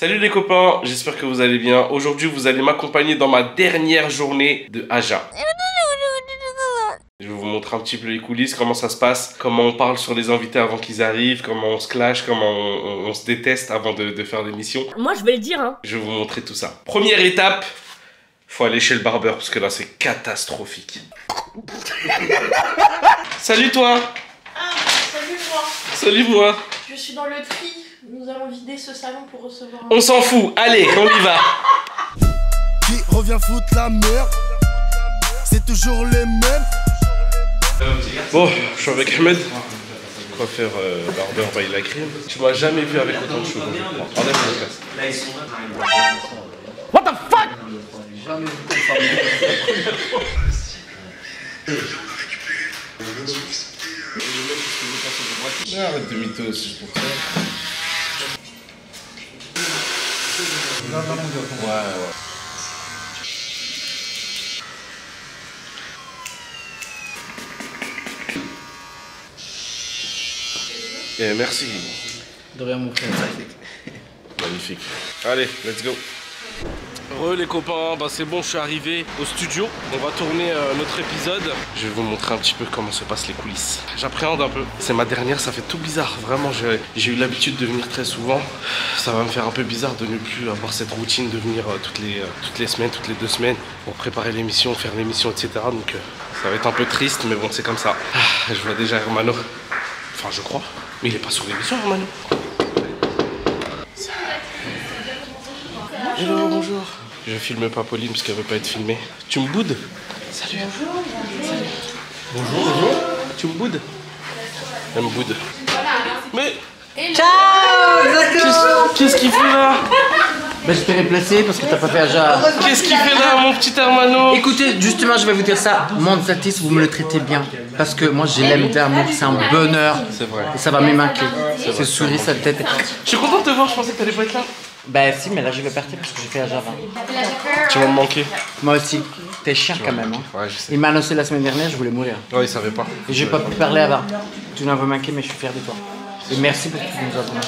Salut les copains, j'espère que vous allez bien. Aujourd'hui, vous allez m'accompagner dans ma dernière journée de Aja. Je vais vous montrer un petit peu les coulisses, comment ça se passe, comment on parle sur les invités avant qu'ils arrivent, comment on se clash, comment on se déteste avant de faire l'émission. Moi, je vais le dire, hein. Je vais vous montrer tout ça. Première étape, faut aller chez le barbeur parce que là, c'est catastrophique. Salut toi. Ah, salut moi. Salut moi. Je suis dans le tri. Nous allons vider ce salon pour recevoir un... On s'en fout, allez, on y va. Qui revient foutre la merde? C'est toujours les mêmes. Bon, je suis avec Ahmed, coiffeur barbeur by la crime. Tu m'as jamais vu avec autant de cheveux. Enlève mon casque. What the fuck? Arrête de mytho aussi pour toi. Ouais. Et merci. De rien mon frère. Magnifique. Allez, let's go. Les copains, bah c'est bon, je suis arrivé au studio. On va tourner notre épisode. Je vais vous montrer un petit peu comment se passent les coulisses. J'appréhende un peu. C'est ma dernière, ça fait tout bizarre. Vraiment, j'ai eu l'habitude de venir très souvent. Ça va me faire un peu bizarre de ne plus avoir cette routine de venir toutes les semaines, toutes les 2 semaines pour préparer l'émission, faire l'émission, etc. Donc ça va être un peu triste, mais bon, c'est comme ça. Je vois déjà Hermano. Enfin, je crois. Mais il est pas sur l'émission, Hermano. Hello, bonjour. Je filme pas Pauline parce qu'elle veut pas être filmée. Tu me boudes? Salut. Bonjour. Bonjour. Tu me boudes? Elle me boude. Mais... Ciao. Qu'est-ce qu'il fait là? Bah je t'ai replacé parce que t'as pas fait Aja. Qu'est-ce qu'il fait là, mon petit Hermano? Écoutez, justement je vais vous dire ça. Monzatis, vous me le traitez bien. Parce que moi je l'aime d'amour, c'est un bonheur. C'est vrai. Et ça va me manquer. Ce sourire, sa tête. Je suis content de te voir, je pensais que t'allais pas être là. Bah si, mais là je vais partir parce que j'ai fait Aja avant. Tu vas me manquer. Moi aussi. T'es chiant quand même. Hein. Ouais, je sais. Il m'a annoncé la semaine dernière, je voulais mourir. Ouais, il savait pas. Et j'ai pas pu parler avant. Tu n'en veux manquer, mais je suis fier de toi. Et merci pour tout ce que tu nous as donné.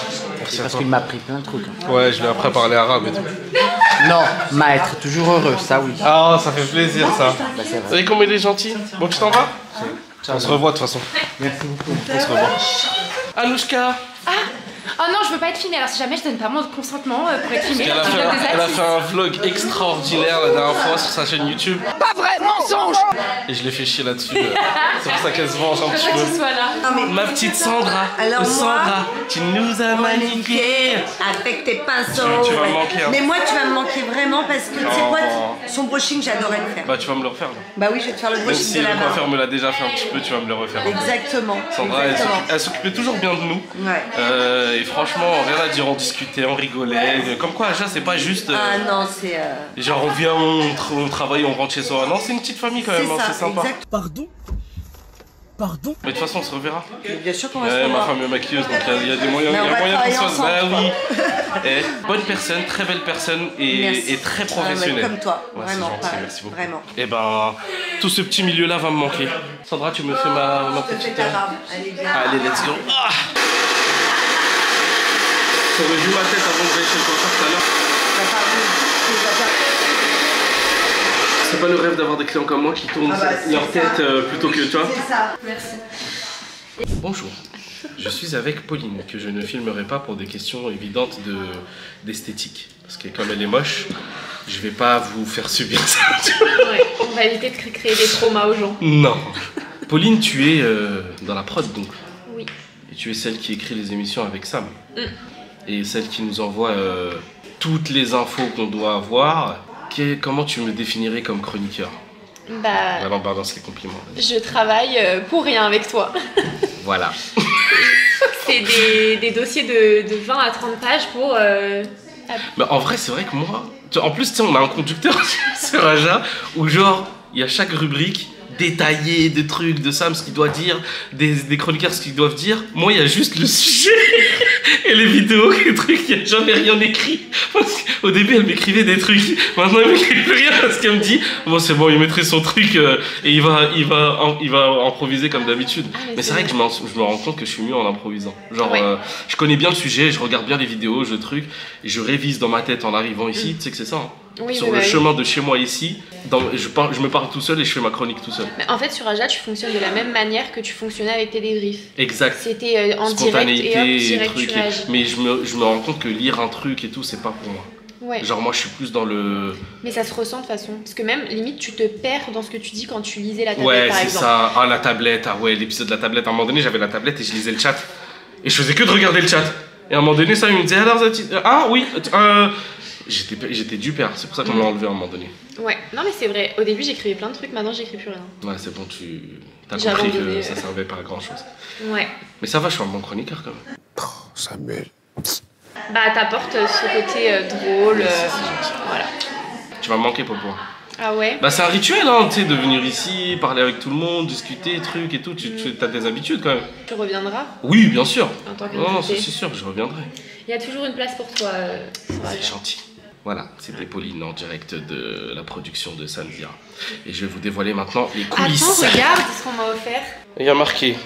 Merci à Parce toi. qu'il m'a appris plein de trucs. Hein. Ouais, je lui ai appris à parler arabe et tout. Non, maître, toujours heureux, ça oui. Ah, ça fait plaisir ça. Bah, c'est Vous vrai. savez comment il est gentil? Bon, tu t'en vas? On se revoit de toute façon. Merci beaucoup. On se revoit. Anouchka. Oh non, je veux pas être filmée, alors si jamais je donne pas mon consentement pour être filmée, Elle a, je fait donne un, des elle a actes. fait un vlog extraordinaire la dernière fois sur sa chaîne YouTube. Pas vrai, mensonge! Et je l'ai fait chier là-dessus. C'est pour ça qu'elle se venge un petit J'aimerais que tu peu. sois là. Ma petite Sandra. Alors Sandra, tu nous as magnifiés. avec tes pinceaux. Tu vas me manquer, hein. Mais moi, tu vas me manquer vraiment parce que tu sais quoi, Oh. son brushing, j'adorais le faire. Bah, tu vas me le refaire là. Bah oui, je vais te faire le Même brushing si de le la main. coiffeur me l'a déjà fait un petit peu, tu vas me le refaire. Exactement. Sandra, Exactement. elle s'occupait toujours bien de nous. Ouais. Et franchement, rien à dire, on discutait, on rigolait. Comme quoi, Aja, c'est pas juste. Ah non, c'est. Genre, on vient, on travaille, on rentre chez soi. Non, c'est une petite famille quand même, hein, c'est ça, sympa. exact. Pardon? Pardon? Mais de toute façon, on se reverra. Bien sûr qu'on va se Ouais, ma revoir. femme est maquilleuse, donc il y a des moyens, Mais on il y a va moyen qu'on se travailler fasse. Bah ensemble, oui. Bonne personne, très belle personne Merci. et très Ah, professionnelle. ouais, comme toi, Ouais, vraiment. c'est gentil, pareil, merci beaucoup. Vraiment. Et ben, tout ce petit milieu-là va me manquer. Sandra, tu me fais ma Je te fais petite. ta barbe. Allez, bien. Allez, let's go. Ah, j'aurais vu ma tête avant de aller chez le coiffeur tout à l'heure. T'as pas vu, tu vas pas- C'est pas le rêve d'avoir des clients comme moi qui tournent Ah bah, c'est leur tête ça. plutôt que toi. C'est ça. Bonjour, je suis avec Pauline, que je ne filmerai pas pour des questions évidentes d'esthétique. Parce que comme elle est moche, je vais pas vous faire subir ça. Ouais, on va éviter de créer des traumas aux gens. Non. Pauline, tu es dans la prod donc. Oui. Et tu es celle qui écrit les émissions avec Sam. Et celle qui nous envoie toutes les infos qu'on doit avoir. Comment tu me définirais comme chroniqueur? Bah, Alors balance les compliments. je travaille pour rien avec toi. Voilà. C'est des dossiers de 20 à 30 pages pour... Mais en vrai, c'est vrai que moi... En plus, tu sais, on a un conducteur sur Aja où genre, il y a chaque rubrique détaillée, des trucs, de Sam, ce qu'il doit dire, des chroniqueurs, ce qu'ils doivent dire. Moi, il y a juste le sujet et les vidéos, les trucs, il n'y a jamais rien écrit. Parce qu'au début, elle m'écrivait des trucs. Maintenant, elle m'écrit plus rien parce qu'elle me dit bon, c'est bon, il mettrait son truc et il va improviser comme d'habitude. Mais c'est vrai que je me rends compte que je suis mieux en improvisant. Genre, Ouais. je connais bien le sujet, je regarde bien les vidéos, je truc, et je révise dans ma tête en arrivant ici. Tu sais que c'est ça. Hein. Oui, Sur oui, le bah oui. chemin de chez moi ici, je me parle tout seul et je fais ma chronique tout seul. Mais en fait, sur Aja, tu fonctionnes de la même manière que tu fonctionnais avec tes débriefs. Exact. C'était en direct Spontanéité et hop, et direct truc. tu réagis. Mais je me rends compte que lire un truc et tout, c'est pas pour moi. Ouais. Genre, moi, je suis plus dans le. Mais ça se ressent de toute façon. Parce que même, limite, tu te perds dans ce que tu dis quand tu lisais la tablette, Ouais, par c'est exemple. ça. Ah, la tablette. Ah, ouais, l'épisode de la tablette. À un moment donné, j'avais la tablette et je lisais le chat. Et je faisais que de regarder le chat. Et à un moment donné, ça, il me disait alors, ah oui, j'étais du père. C'est pour ça qu'on l'a enlevé à un moment donné. Ouais, non mais c'est vrai. Au début, j'écrivais plein de trucs, maintenant, j'écris plus rien. Ouais, c'est bon, t'as J'ai compris abandonné. que ça servait pas à grand chose. Ouais. Mais ça va, je suis un bon chroniqueur quand même. Samuel. Bah, t'apportes ce côté drôle. Voilà. Tu vas me manquer, Popo. Ah ouais. Bah, c'est un rituel, hein, tu sais, de venir ici, parler avec tout le monde, discuter, trucs et tout. Tu as des habitudes quand même. Tu reviendras Oui, bien sûr. en tant Non, qu'invité. c'est sûr, je reviendrai. Il y a toujours une place pour toi. sur Aja. C'est gentil. Voilà, c'était Pauline en direct de la production de Sandia. Et je vais vous dévoiler maintenant les coulisses. Attends, regarde ce qu'on m'a offert. Il y a marqué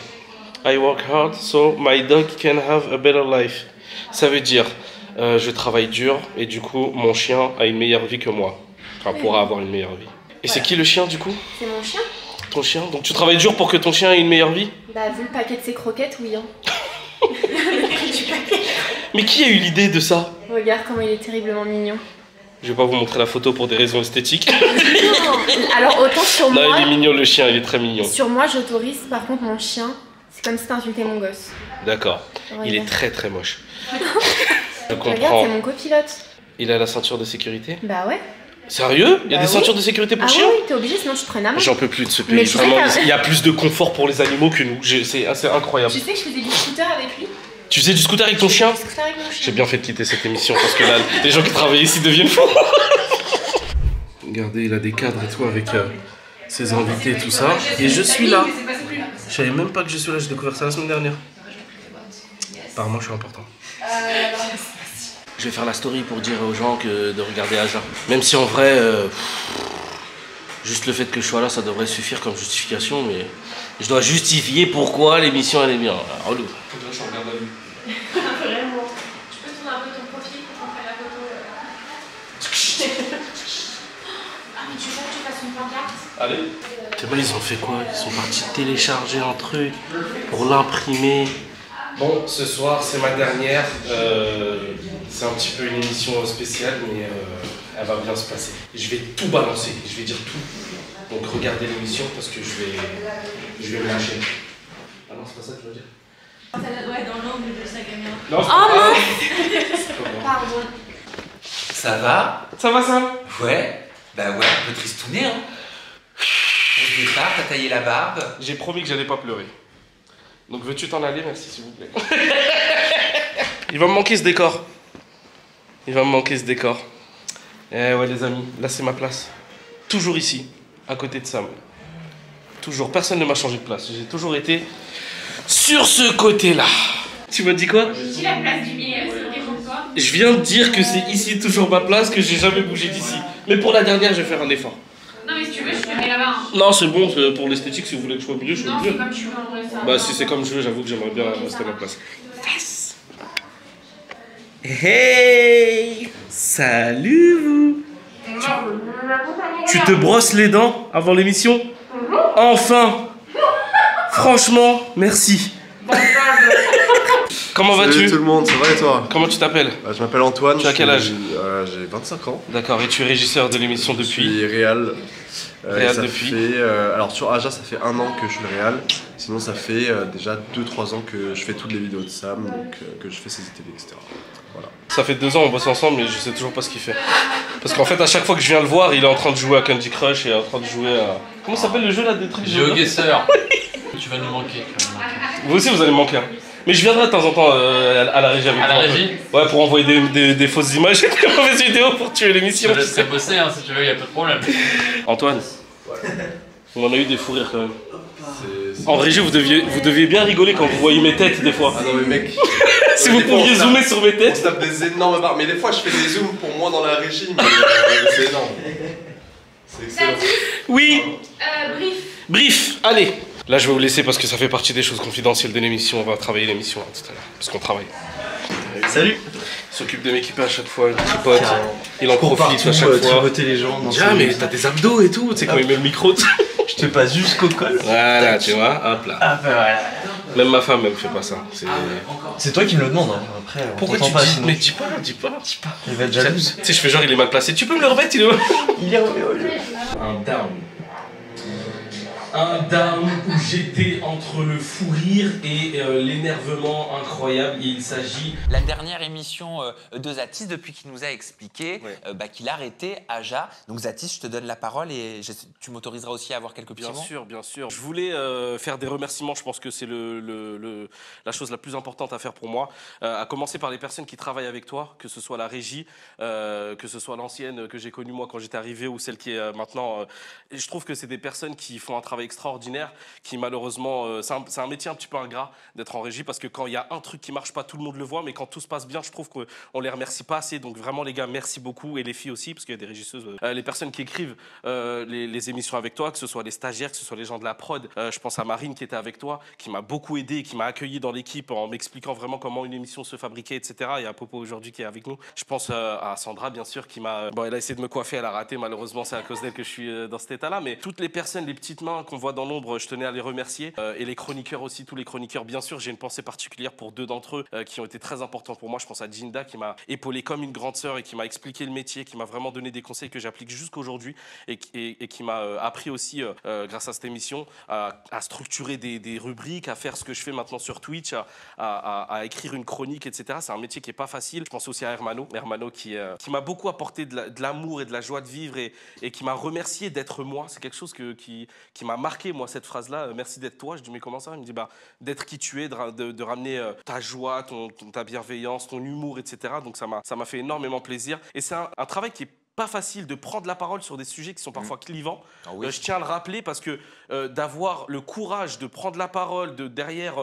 I work hard so my dog can have a better life. Ça veut dire je travaille dur et du coup mon chien a une meilleure vie que moi. Enfin, pourra avoir une meilleure vie. Et c'est qui le chien du coup? C'est mon chien. Ton chien? Donc tu travailles dur pour que ton chien ait une meilleure vie? Bah, vu le paquet de ses croquettes, oui. Hein. Mais qui a eu l'idée de ça? Regarde comment il est terriblement mignon. Je vais pas vous montrer la photo pour des raisons esthétiques. Alors, autant sur Là moi. il est mignon le chien, il est très mignon. Sur moi, j'autorise. Par contre, mon chien, c'est comme si t'insultais mon gosse. D'accord. Il est Regarde. très très moche. Je Regarde, comprends. c'est mon copilote. Il a la ceinture de sécurité? Bah ouais. Sérieux? Il y a Bah des oui. ceintures de sécurité pour Ah chiens? oui, t'es obligé, sinon tu te prennes à main. J'en peux plus de ce Mais pays, tu sais vraiment. qu'un- Il y a plus de confort pour les animaux que nous. C'est incroyable. Tu sais que je faisais du scooter avec lui? Tu faisais du scooter avec ton chien? Du scooter avec mon chien. J'ai bien fait de quitter cette émission parce que là, les gens qui travaillent ici deviennent fous. Regardez, il a des cadres et tout avec ses invités et tout ça. Et je suis là. Je savais même pas que je suis là, j'ai découvert ça la semaine dernière. Apparemment, je suis important. Je vais faire la story pour dire aux gens que de regarder Aja. Même si en vrai, juste le fait que je sois là, ça devrait suffire comme justification, mais je dois justifier pourquoi l'émission elle est bien. Relou. Vraiment. Tu peux tourner un peu ton profil pour qu'on fasse la photo. Ah, mais tu veux que tu fasses une pancarte? Allez. Ils ont fait quoi? Ils sont partis télécharger un truc pour l'imprimer. Bon, ce soir c'est ma dernière. C'est un petit peu une émission spéciale, mais elle va bien se passer. Je vais tout balancer, je vais dire tout. Donc regardez l'émission parce que je vais me lâcher. Ah non, c'est pas ça que je veux dire. Ouais, dans l'angle de sa caméra. Non, c'est pas moi. Pardon. Ça va? Ça va ça? Ouais. Bah ouais, un peu tristouné, hein. Au départ, t'as taillé la barbe. J'ai promis que j'allais pas pleurer. Donc veux-tu t'en aller? Merci s'il vous plaît. Il va me manquer ce décor. Il va me manquer ce décor. Eh ouais les amis, là c'est ma place. Toujours ici, à côté de Sam. Toujours, personne ne m'a changé de place. J'ai toujours été sur ce côté-là. Tu m'as dit quoi? J'ai la place du milieu, c'est ok pour toi? Je viens de dire que c'est ici toujours ma place, que j'ai jamais bougé d'ici. Mais pour la dernière, je vais faire un effort. Non, mais si tu veux, je te mets là-bas. Hein. Non, c'est bon, pour l'esthétique, si vous voulez que je sois au milieu, je suis au Non, milieu. c'est comme tu veux en vrai ça. Bah si c'est comme je veux, j'avoue que j'aimerais bien rester à ma place. Yes. Hey, salut vous. Tu te brosses les dents avant l'émission? Enfin. Franchement, merci. Comment Salut vas-tu? tout le monde, ça va et toi? Comment tu t'appelles? Je m'appelle Antoine. Tu as quel âge? J'ai 25 ans. D'accord, et tu es régisseur de l'émission Je depuis? suis réal. Réal ça depuis? fait, alors sur Aja, ça fait 1 an que je suis le réal. Sinon, ça fait déjà 2-3 ans que je fais toutes les vidéos de Sam, donc que je fais ses télé, etc. Voilà. Ça fait 2 ans, on bosse ensemble, mais je sais toujours pas ce qu'il fait. Parce qu'en fait, à chaque fois que je viens le voir, il est en train de jouer à Candy Crush et en train de jouer à... Comment s'appelle le jeu là, des trucs GeoGuessr. Tu vas nous manquer. Vous aussi, vous allez me manquer. Hein. Mais je viendrai de temps en temps à la régie avec À la vous, un régie peu. Ouais, pour envoyer des fausses images et des mauvaises vidéos pour tuer Je l'émission. te laisserai bosser hein, si tu veux, y a pas de problème. Antoine, on en a eu des fous rires quand même. C'est En régie, vous deviez bien rigoler quand vous voyez mes têtes des fois. Ah non mais mec. Si vous pouviez zoomer sur mes On têtes. se tape des énormes barres. Mais des fois je fais des zooms pour moi dans la régie, mais c'est énorme. C'est excellent. Oui. Brief. Allez. Là, je vais vous laisser parce que ça fait partie des choses confidentielles de l'émission. On va travailler l'émission tout à l'heure. Parce qu'on travaille. Salut. Il s'occupe de m'équiper à chaque fois, il tripote. Il en profite à chaque fois. Tripoter les gens. Ah, mais t'as des abdos et tout. Tu sais, quand il met le micro. Je te passe jusqu'au col. Voilà, tu vois. Hop là. Ah bah voilà. Même ma femme, elle me fait pas ça. C'est toi qui me le demande. Hein. Après, pourquoi tu pas, dis sinon. Mais dis pas. Il va être jalouse. Tu sais, je fais genre, il est mal placé. Tu peux me le remettre, il est où? Il est revenu. Un down. Un down où j'étais entre le fou rire et l'énervement incroyable. Et il s'agit... La dernière émission de Zatis, depuis qu'il nous a expliqué qu'il arrêtait Aja. Donc Zatis, je te donne la parole et tu m'autoriseras aussi à avoir quelques petits mots. Bien sûr. Je voulais faire des remerciements. Je pense que c'est la chose la plus importante à faire pour moi. À commencer par les personnes qui travaillent avec toi, que ce soit la régie, que ce soit l'ancienne que j'ai connue moi quand j'étais arrivé ou celle qui est maintenant. Et je trouve que c'est des personnes qui font un travail extraordinaire, qui malheureusement, c'est un métier un petit peu ingrat d'être en régie parce que quand il y a un truc qui marche pas, tout le monde le voit, mais quand tout se passe bien, je trouve qu'on les remercie pas assez. Donc vraiment les gars, merci beaucoup, et les filles aussi, parce qu'il y a des régisseuses, les personnes qui écrivent les émissions avec toi, que ce soit les stagiaires, que ce soit les gens de la prod. Je pense à Marine qui était avec toi, qui m'a beaucoup aidé, qui m'a accueilli dans l'équipe en m'expliquant vraiment comment une émission se fabriquait, etc. Il y a Popo aujourd'hui qui est avec nous. Je pense à Sandra, bien sûr, qui m'a... Bon, elle a essayé de me coiffer, elle a raté, malheureusement c'est à cause d'elle que je suis dans cet état-là, mais toutes les personnes, les petites mains qu'on voit dans l'ombre, je tenais à les remercier. Et les chroniqueurs aussi, tous les chroniqueurs, bien sûr, j'ai une pensée particulière pour deux d'entre eux qui ont été très importants pour moi. Je pense à Jinda qui m'a épaulé comme une grande sœur et qui m'a expliqué le métier, qui m'a vraiment donné des conseils que j'applique jusqu'aujourd'hui et qui m'a appris aussi, grâce à cette émission, à structurer des rubriques, à faire ce que je fais maintenant sur Twitch, à écrire une chronique, etc. C'est un métier qui n'est pas facile. Je pense aussi à Hermano qui m'a beaucoup apporté de l'amour et de la joie de vivre et qui m'a remercié d'être moi. C'est quelque chose qui m'a marqué, moi, cette phrase-là. Merci d'être toi. Je dis, mais comment ça? Il me dit, d'être qui tu es, de ramener ta joie, ta bienveillance, ton humour, etc. Donc ça m'a fait énormément plaisir. Et c'est un travail qui est pas facile de prendre la parole sur des sujets qui sont parfois clivants. Ah oui. Je tiens à le rappeler parce que d'avoir le courage de prendre la parole, de derrière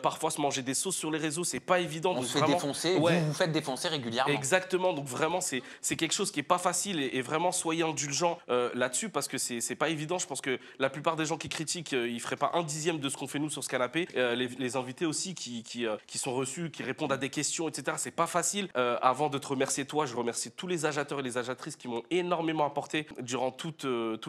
parfois se manger des sauces sur les réseaux, c'est pas évident. On se fait défoncer, vous vous faites défoncer régulièrement. Exactement, donc vraiment c'est quelque chose qui est pas facile et vraiment soyez indulgents là-dessus parce que c'est pas évident. Je pense que la plupart des gens qui critiquent, ils feraient pas un dixième de ce qu'on fait nous sur ce canapé. Les invités aussi qui sont reçus, qui répondent à des questions, etc. C'est pas facile. Avant de te remercier toi, je remercie tous les agitateurs et les agitatrices qui m'ont énormément apporté durant toutes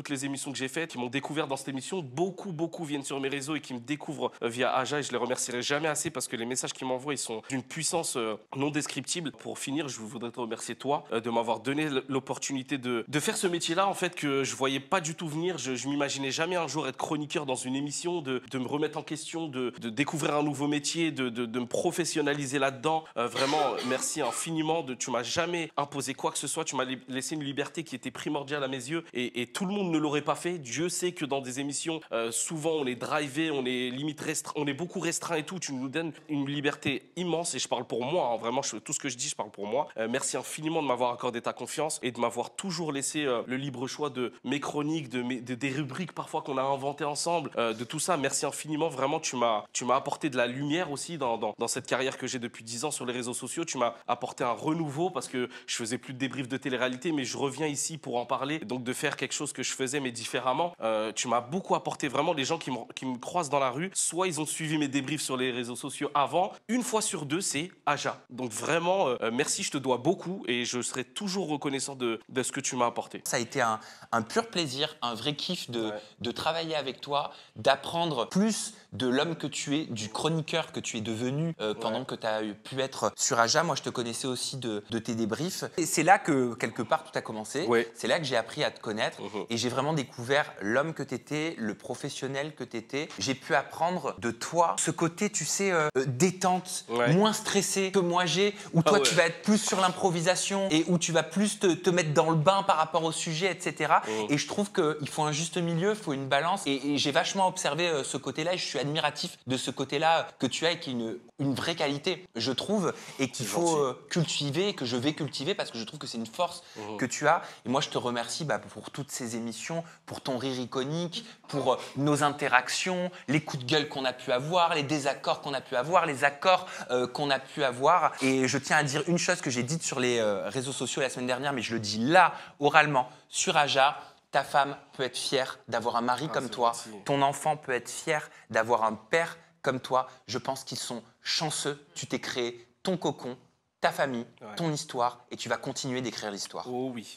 les émissions que j'ai faites, qui m'ont découvert dans cette émission. Beaucoup viennent sur mes réseaux et qui me découvrent via Aja et je les remercierai jamais assez parce que les messages qu'ils m'envoient, ils sont d'une puissance non descriptible. Pour finir, je voudrais te remercier toi de m'avoir donné l'opportunité de faire ce métier-là, en fait, que je voyais pas du tout venir. Je m'imaginais jamais un jour être chroniqueur dans une émission, de me remettre en question, de découvrir un nouveau métier, de me professionnaliser là-dedans. Vraiment, merci infiniment. Tu m'as jamais imposé quoi que ce soit. Tu m'as laissé une liberté qui était primordiale à mes yeux et tout le monde ne l'aurait pas fait. Dieu sait que dans des émissions, souvent on est drivé, on est limite restreint, on est beaucoup restreint et tout. Tu nous donnes une liberté immense et je parle pour moi, hein, vraiment tout ce que je dis, je parle pour moi. Merci infiniment de m'avoir accordé ta confiance et de m'avoir toujours laissé le libre choix de mes chroniques, des rubriques parfois qu'on a inventées ensemble, de tout ça. Merci infiniment, vraiment tu m'as apporté de la lumière aussi dans cette carrière que j'ai depuis 10 ans sur les réseaux sociaux. Tu m'as apporté un renouveau parce que je faisais plus de débriefs de télé-réalité, mais je reviens ici pour en parler, donc de faire quelque chose que je faisais mais différemment. Tu m'as beaucoup apporté, vraiment. Les gens qui me croisent dans la rue, soit ils ont suivi mes débriefs sur les réseaux sociaux avant, une fois sur deux c'est Aja. Donc vraiment merci, je te dois beaucoup et je serai toujours reconnaissant de ce que tu m'as apporté. Ça a été un pur plaisir, un vrai kiff de travailler avec toi, d'apprendre plus de l'homme que tu es, du chroniqueur que tu es devenu pendant que tu as pu être sur Aja. Moi je te connaissais aussi de tes débriefs et c'est là que quelque part tout a commencé. C'est là que j'ai appris à te connaître et j'ai vraiment découvert l'homme que tu étais, le professionnel que tu étais. J'ai pu apprendre de toi ce côté, tu sais, détente, moins stressé que moi j'ai, où toi tu vas être plus sur l'improvisation et où tu vas plus te mettre dans le bain par rapport au sujet, etc. Et je trouve qu'il faut un juste milieu, il faut une balance et j'ai vachement observé ce côté-là et je suis suis admiratif de ce côté-là que tu as et qui est une vraie qualité, je trouve, et qu'il faut cultiver, que je vais cultiver parce que je trouve que c'est une force que tu as. Et moi, je te remercie pour toutes ces émissions, pour ton rire iconique, pour nos interactions, les coups de gueule qu'on a pu avoir, les désaccords qu'on a pu avoir, les accords qu'on a pu avoir. Et je tiens à dire une chose que j'ai dite sur les réseaux sociaux la semaine dernière, mais je le dis là, oralement, sur Aja. Ta femme peut être fière d'avoir un mari comme toi. Ton enfant peut être fier d'avoir un père comme toi. Je pense qu'ils sont chanceux. Tu t'es créé ton cocon, ta famille, ton histoire, et tu vas continuer d'écrire l'histoire. Oh oui.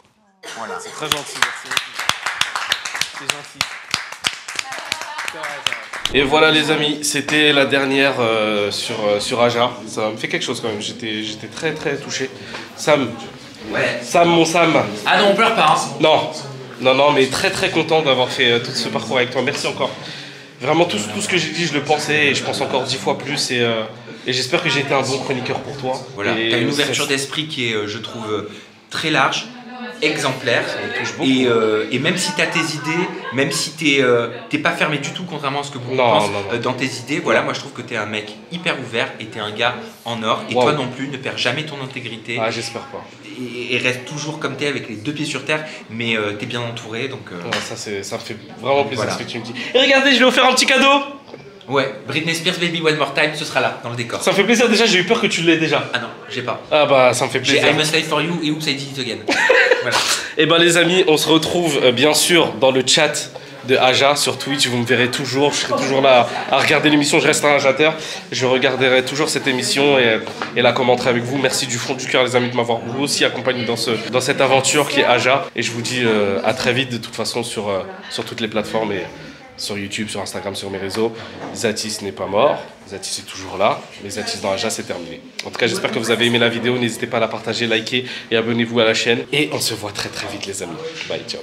Voilà. C'est très gentil, merci. C'est gentil. Et voilà les amis, c'était la dernière sur Aja. Ça me fait quelque chose quand même, j'étais très très touché. Sam, Sam mon Sam. Ah non, on pleure pas hein. Non, mais très très content d'avoir fait tout ce parcours avec toi, merci encore. Vraiment tout ce que j'ai dit, je le pensais et je pense encore 10 fois plus et j'espère que j'ai été un bon chroniqueur pour toi. Voilà, tu as une ouverture d'esprit qui est, je trouve, très large, exemplaire, et même si tu as tes idées, même si t'es pas fermé du tout contrairement à ce que beaucoup pensent dans tes idées, voilà, moi je trouve que tu es un mec hyper ouvert et tu es un gars en or, et toi non plus, ne perds jamais ton intégrité. Ah, j'espère pas. Et reste toujours comme tu es avec les deux pieds sur terre, mais tu es bien entouré, donc... ça me fait vraiment plaisir ce que tu me dis. Et regardez, je lui ai offert un petit cadeau. Ouais, Britney Spears Baby One More Time, ce sera là, dans le décor. Ça me fait plaisir, déjà j'ai eu peur que tu l'aies déjà. Ah non, j'ai pas. Ah bah ça me fait plaisir. J'ai I Must Live For You et Oops I Did It Again. Voilà. Et ben les amis, on se retrouve bien sûr dans le chat de Aja sur Twitch, vous me verrez toujours, je serai toujours là à regarder l'émission, je reste un ajateur, je regarderai toujours cette émission et la commenterai avec vous. Merci du fond du cœur les amis de m'avoir vous aussi accompagné dans cette aventure qui est Aja, et je vous dis à très vite de toute façon sur toutes les plateformes et sur YouTube, sur Instagram, sur mes réseaux. Zatis n'est pas mort, Zatis est toujours là, mais Zatis dans Aja c'est terminé. En tout cas j'espère que vous avez aimé la vidéo, n'hésitez pas à la partager, liker et abonnez-vous à la chaîne, et on se voit très très vite les amis. Bye, ciao.